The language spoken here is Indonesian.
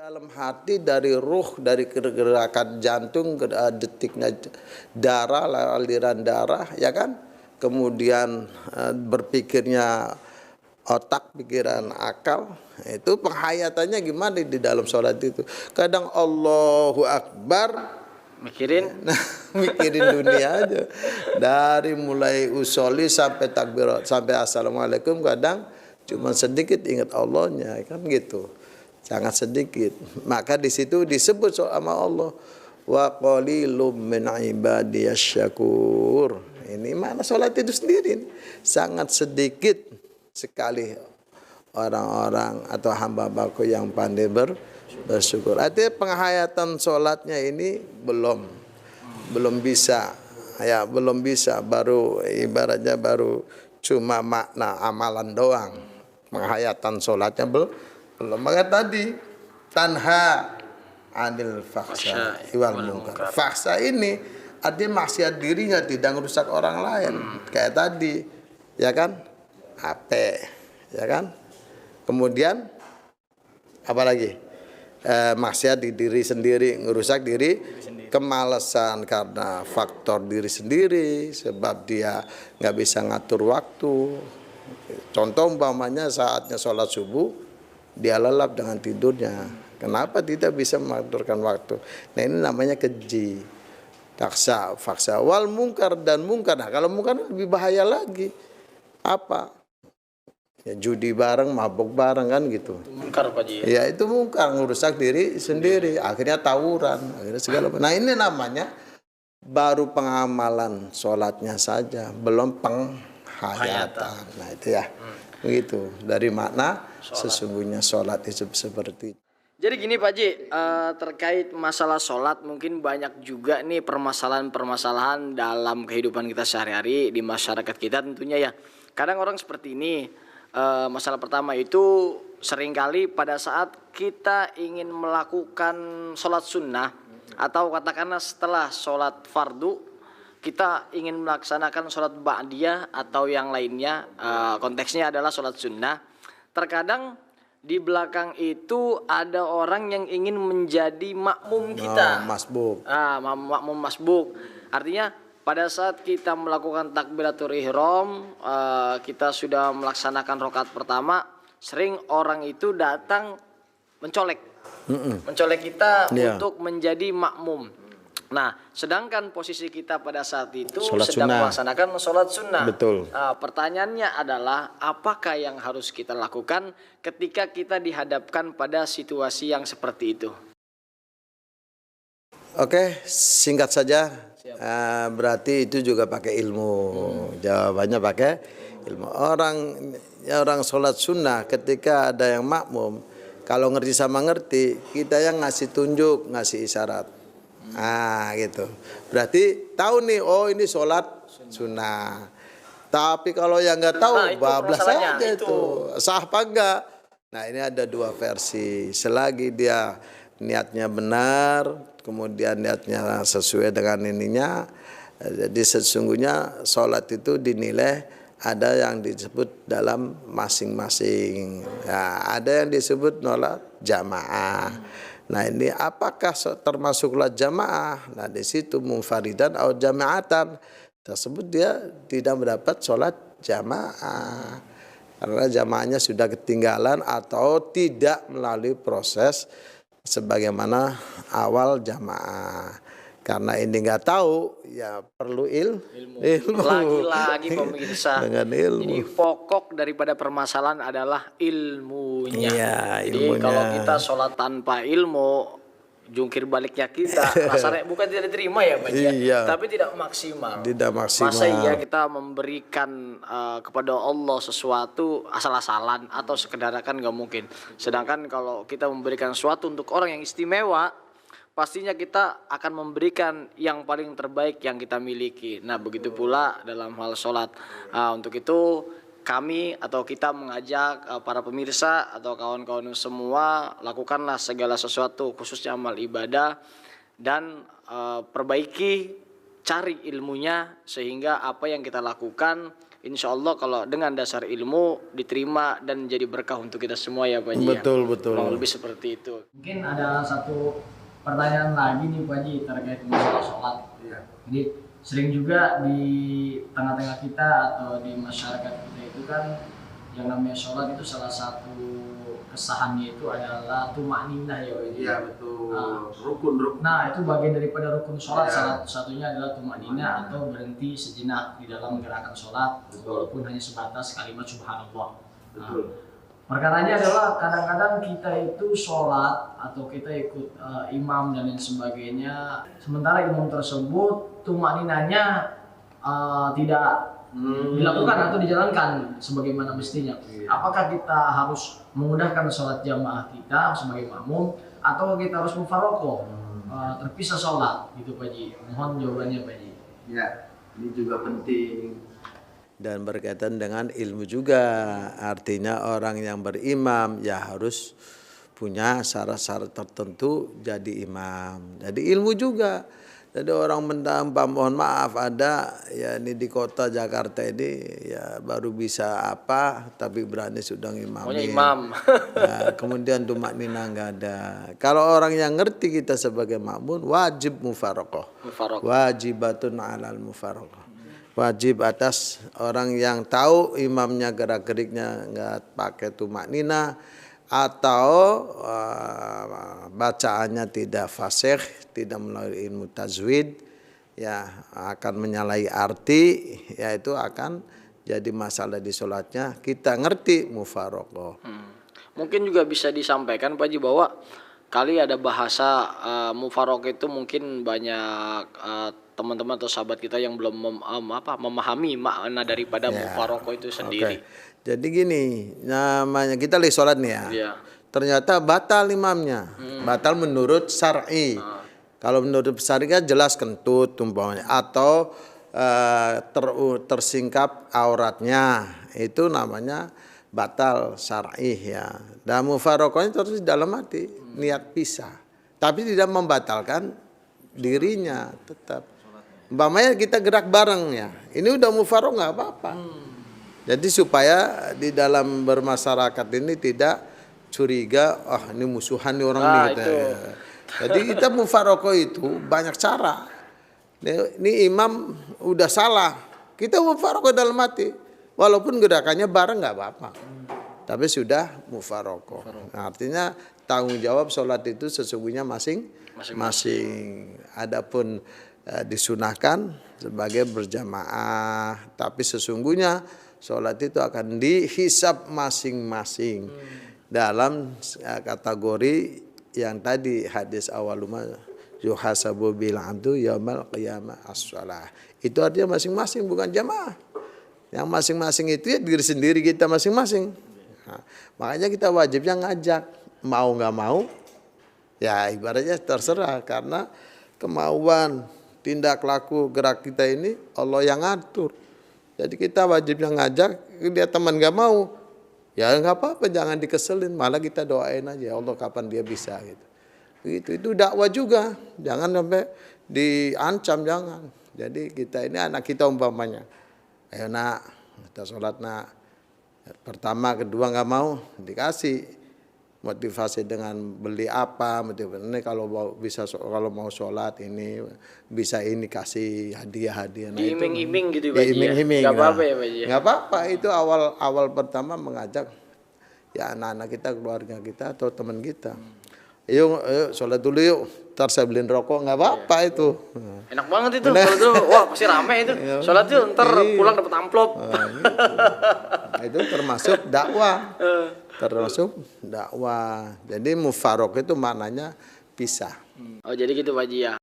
Dalam hati, dari ruh, dari gerakan jantung, detiknya darah, aliran darah, ya kan? Kemudian berpikirnya otak, pikiran, akal. Itu penghayatannya gimana di dalam sholat itu? Kadang Allahu Akbar, mikirin dunia aja. Dari mulai usoli sampai takbirat, sampai assalamualaikum, kadang cuma sedikit ingat Allahnya, kan gitu. Sangat sedikit. Maka di situ disebut sama Allah, wa qalilum min ibadiyasy syakur. Ini mana sholat itu sendiri. Sangat sedikit sekali orang-orang atau hamba-hambaku yang pandai bersyukur. Artinya penghayatan sholatnya ini belum bisa. Ya, belum bisa. Baru ibaratnya baru cuma makna amalan doang. Penghayatan sholatnya belum. Maka tadi tanha anil faksa wal munkar. Faksa ini artinya maksiat dirinya, tidak merusak orang lain. Kayak tadi, ya kan? HP, ya kan? Kemudian apa lagi? Maksiat di diri sendiri, ngerusak diri, kemalasan karena faktor diri sendiri, sebab dia nggak bisa ngatur waktu. Contoh umpamanya saatnya sholat subuh, dia lelap dengan tidurnya. Kenapa tidak bisa mengaturkan waktu? Nah, ini namanya keji. Taksa, faksa, wal mungkar, dan mungkar. Nah, kalau mungkar lebih bahaya lagi. Apa? Ya, judi bareng, mabuk bareng, kan gitu. Itu mungkar, Pak Ji. Ya, itu mungkar, ngerusak diri sendiri. Akhirnya tawuran, akhirnya segala. Nah, ini namanya baru pengamalan sholatnya saja, belum penghayatan. Nah, itu ya. Begitu, dari makna sesungguhnya sholat itu seperti itu. Jadi gini Pak Ji, terkait masalah sholat mungkin banyak juga nih permasalahan-permasalahan dalam kehidupan kita sehari-hari di masyarakat kita tentunya ya. Kadang orang seperti ini, masalah pertama itu seringkali pada saat kita ingin melakukan sholat sunnah atau katakanlah setelah sholat fardu, kita ingin melaksanakan sholat ba'diyah atau yang lainnya, konteksnya adalah sholat sunnah. Terkadang di belakang itu ada orang yang ingin menjadi makmum kita. Masbuk. Makmum masbuk. Artinya pada saat kita melakukan takbiratul ihram, kita sudah melaksanakan rakaat pertama, sering orang itu datang mencolek kita untuk menjadi makmum. Nah, sedangkan posisi kita pada saat itu sedang melaksanakan sholat sunnah. Betul. Pertanyaannya adalah, apakah yang harus kita lakukan ketika kita dihadapkan pada situasi yang seperti itu? Oke, singkat saja. Berarti itu juga pakai ilmu. Jawabannya pakai ilmu. Orang sholat sunnah ketika ada yang makmum, kalau ngerti sama ngerti, kita yang ngasih tunjuk, ngasih isyarat. Gitu. Berarti tahu nih, oh ini sholat sunnah. Tapi kalau yang nggak tahu, bablas saja itu. Sah apa enggak? Nah, ini ada dua versi. Selagi dia niatnya benar, kemudian niatnya sesuai dengan ininya, jadi sesungguhnya sholat itu dinilai ada yang disebut dalam masing-masing. Ya, ada yang disebut sholat jamaah. Nah, ini apakah termasuklah jamaah? Nah, di situ munfaridan atau jamaatan tersebut dia tidak mendapat sholat jamaah karena jamaahnya sudah ketinggalan atau tidak melalui proses sebagaimana awal jamaah. Karena ini nggak tahu, ya perlu ilmu. Lagi-lagi pemirsa. Dengan ilmu. Jadi pokok daripada permasalahan adalah ilmunya. Iya, jadi ilmunya. Kalau kita sholat tanpa ilmu, jungkir baliknya kita rasanya bukan tidak diterima ya Pak. Iya. Tapi tidak maksimal. Tidak maksimal. Masa iya kita memberikan kepada Allah sesuatu asal-asalan atau sekedar kan nggak mungkin. Sedangkan kalau kita memberikan sesuatu untuk orang yang istimewa, pastinya kita akan memberikan yang paling terbaik yang kita miliki. Nah, begitu pula dalam hal sholat. Untuk itu kami atau kita mengajak para pemirsa atau kawan-kawan semua, lakukanlah segala sesuatu khususnya amal ibadah dan perbaiki, cari ilmunya sehingga apa yang kita lakukan insya Allah kalau dengan dasar ilmu diterima dan jadi berkah untuk kita semua ya Pak Haji. Betul, betul. Kurang lebih seperti itu. Mungkin ada satu pertanyaan lagi nih Pak Haji terkait masalah sholat. Jadi sering juga di tengah-tengah kita atau di masyarakat kita itu kan yang namanya sholat itu salah satu kesahannya itu adalah tumakninah ya Pak Haji. Iya betul. Rukun. Nah itu bagian daripada rukun sholat, salah satunya adalah tumakninah atau berhenti sejenak di dalam gerakan sholat walaupun hanya sebatas kalimat subhanallah. Perkaranya adalah kadang-kadang kita itu sholat atau kita ikut imam dan lain sebagainya, sementara imam tersebut tumakninahnya tidak dilakukan atau dijalankan sebagaimana mestinya. Apakah kita harus memudahkan sholat jamaah kita sebagai makmum atau kita harus mufaroqoh, terpisah sholat gitu Pak Haji? Mohon jawabannya Pak Haji. Ya, ini juga penting. Dan berkaitan dengan ilmu juga, artinya orang yang berimam ya harus punya syarat-syarat tertentu jadi imam. Jadi ilmu juga. Jadi orang mendampak, mohon maaf ada ya ini di kota Jakarta ini ya baru bisa apa tapi berani sudah imamin. Pokoknya imam. Ya, kemudian tumakninah nggak ada. Kalau orang yang ngerti kita sebagai makmum wajib mufaroqoh. Wajibatun alal mufaroqoh. Wajib atas orang yang tahu imamnya gerak-geriknya nggak pakai tumakninah atau bacaannya tidak fasih, tidak melalui ilmu tajwid, ya akan menyalahi arti, yaitu akan jadi masalah di sholatnya. Kita ngerti mufaroqoh. Mungkin juga bisa disampaikan Pak Haji bahwa kali ada bahasa mufaroqoh itu mungkin banyak teman-teman atau sahabat kita yang belum memahami makna daripada mufaroqoh itu sendiri. Jadi gini, namanya kita lagi sholat nih ya. Iya. Ternyata batal imamnya, batal menurut syar'i. Kalau menurut syar'i kan jelas kentut umpamanya atau tersingkap auratnya, itu namanya batal syar'i ya. Dan mufaroqahnya terus di dalam hati, niat pisah. Tapi tidak membatalkan dirinya tetap. Umpamanya kita gerak bareng ya, ini udah mufaroqah nggak apa-apa. Jadi supaya di dalam bermasyarakat ini tidak curiga, ini musuhan nih orang ini gitu. Jadi kita mufaroqah itu banyak cara. Ini imam udah salah, kita mufaroqah dalam hati, walaupun gerakannya bareng nggak apa-apa. Tapi sudah mufaroqah. Nah, artinya tanggung jawab sholat itu sesungguhnya masing-masing. Adapun disunahkan sebagai berjamaah, tapi sesungguhnya sholat itu akan dihisab masing-masing dalam kategori yang tadi hadis awaluma yuhasabu bil abdu yaumal qiyamah as-shalah. Itu artinya masing-masing, bukan jamaah. Yang masing-masing itu ya diri sendiri kita masing-masing. Nah, makanya kita wajibnya ngajak, mau nggak mau ya ibaratnya terserah, karena kemauan tindak laku gerak kita ini Allah yang ngatur. Jadi kita wajibnya ngajak, dia teman gak mau, ya nggak apa-apa, jangan dikeselin, malah kita doain aja, Allah kapan dia bisa gitu. Itu dakwah juga, jangan sampai diancam, jangan. Jadi kita ini anak kita umpamanya, ayo nak, kita sholat nak, pertama kedua nggak mau dikasih motivasi dengan beli apa, motivasi ini kalau mau sholat ini bisa ini kasih hadiah. Nah, diiming-iming gitu Pak Haji. Diiming-iming. Nggak apa-apa ya Pak Haji. Nggak apa-apa, itu awal pertama mengajak ya anak-anak kita, keluarga kita atau teman kita. Yuk sholat dulu yuk, ntar saya beliin rokok, nggak apa-apa itu. Enak banget itu, kalau itu wah pasti rame itu. Sholat yuk, ntar pulang dapat amplop. Itu termasuk dakwah. Jadi mufaroqah itu maknanya pisah. Oh jadi gitu Pak Haji ya.